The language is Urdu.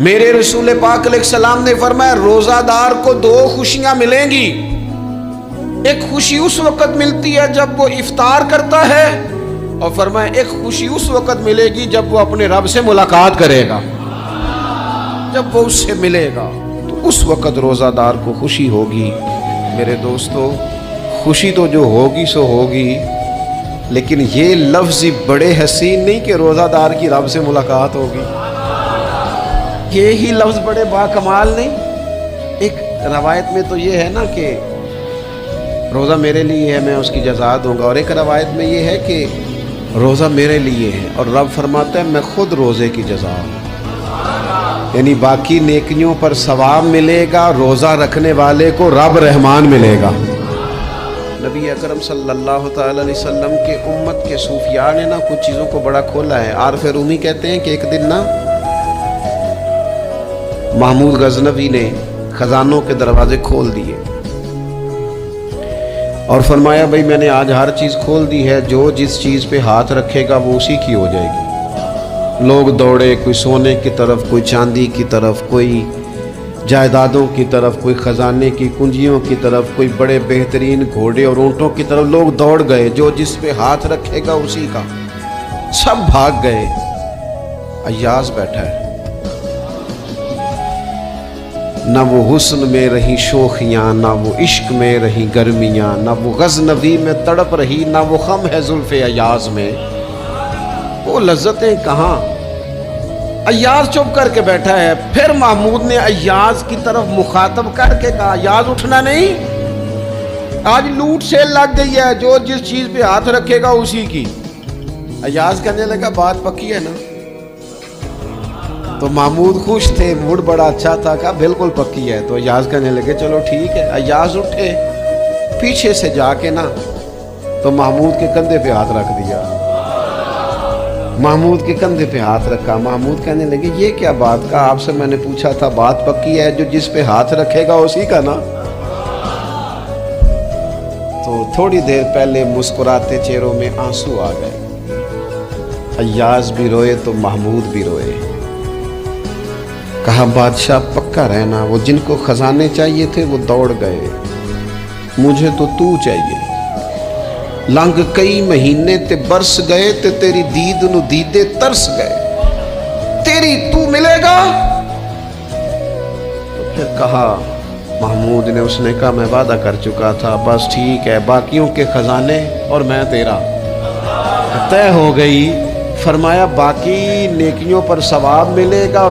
میرے رسول پاک علیہ السلام نے فرمایا روزہ دار کو دو خوشیاں ملیں گی، ایک خوشی اس وقت ملتی ہے جب وہ افطار کرتا ہے، اور فرمایا ایک خوشی اس وقت ملے گی جب وہ اپنے رب سے ملاقات کرے گا، جب وہ اس سے ملے گا تو اس وقت روزہ دار کو خوشی ہوگی۔ میرے دوستو، خوشی تو جو ہوگی سو ہوگی، لیکن یہ لفظ بڑے حسین نہیں کہ روزہ دار کی رب سے ملاقات ہوگی، یہی لفظ بڑے باکمال نہیں۔ ایک روایت میں تو یہ ہے نا کہ روزہ میرے لیے ہے، میں اس کی جزا دوں گا، اور ایک روایت میں یہ ہے کہ روزہ میرے لیے ہے اور رب فرماتا ہے میں خود روزے کی جزا ہوں، یعنی باقی نیکیوں پر ثواب ملے گا، روزہ رکھنے والے کو رب رحمان ملے گا۔ نبی اکرم صلی اللہ تعالی علیہ وسلم کے امت کے صوفیاء نے نا کچھ چیزوں کو بڑا کھولا ہے۔ عارف رومی کہتے ہیں کہ ایک دن نا محمود غزنوی نے خزانوں کے دروازے کھول دیے اور فرمایا بھئی میں نے آج ہر چیز کھول دی ہے، جو جس چیز پہ ہاتھ رکھے گا وہ اسی کی ہو جائے گی۔ لوگ دوڑے، کوئی سونے کی طرف، کوئی چاندی کی طرف، کوئی جائیدادوں کی طرف، کوئی خزانے کی کنجیوں کی طرف، کوئی بڑے بہترین گھوڑے اور اونٹوں کی طرف، لوگ دوڑ گئے، جو جس پہ ہاتھ رکھے گا اسی کا۔ سب بھاگ گئے، ایاز بیٹھا ہے، نہ وہ حسن میں رہی شوخیاں، نہ وہ عشق میں رہی گرمیاں، نہ وہ غزنوی میں تڑپ رہی، نہ وہ خم ہے زلف ایاز میں، وہ لذتیں کہاں۔ ایاز چپ کر کے بیٹھا ہے۔ پھر محمود نے ایاز کی طرف مخاطب کر کے کہا ایاز اٹھنا نہیں، آج لوٹ سیل لگ گئی ہے، جو جس چیز پہ ہاتھ رکھے گا اسی کی۔ ایاز کہنے لگا بات پکی ہے نا؟ تو محمود خوش تھے، موڈ بڑا اچھا تھا، کہا بالکل پکی ہے۔ تو ایاز کہنے لگے چلو ٹھیک ہے۔ ایاز اٹھے، پیچھے سے جا کے نا تو محمود کے کندھے پہ ہاتھ رکھ دیا، محمود کے کندھے پہ ہاتھ رکھا۔ محمود کہنے لگے یہ کیا بات کا، آپ سے میں نے پوچھا تھا بات پکی ہے، جو جس پہ ہاتھ رکھے گا اسی کا نا۔ تو تھوڑی دیر پہلے مسکراتے چہروں میں آنسو آ گئے، ایاز بھی روئے تو محمود بھی روئے۔ کہا بادشاہ پکا رہنا، وہ جن کو خزانے چاہیے تھے وہ دوڑ گئے، مجھے تو چاہیے۔ لنگ کئی مہینے تے برس گئے تے تیری دید نو دیدے ترس گئے، تیری تو ملے گا۔ تو پھر کہا محمود نے، اس نے کہا میں وعدہ کر چکا تھا، بس ٹھیک ہے، باقیوں کے خزانے اور میں تیرا طے ہو گئی۔ فرمایا باقی نیکیوں پر ثواب ملے گا۔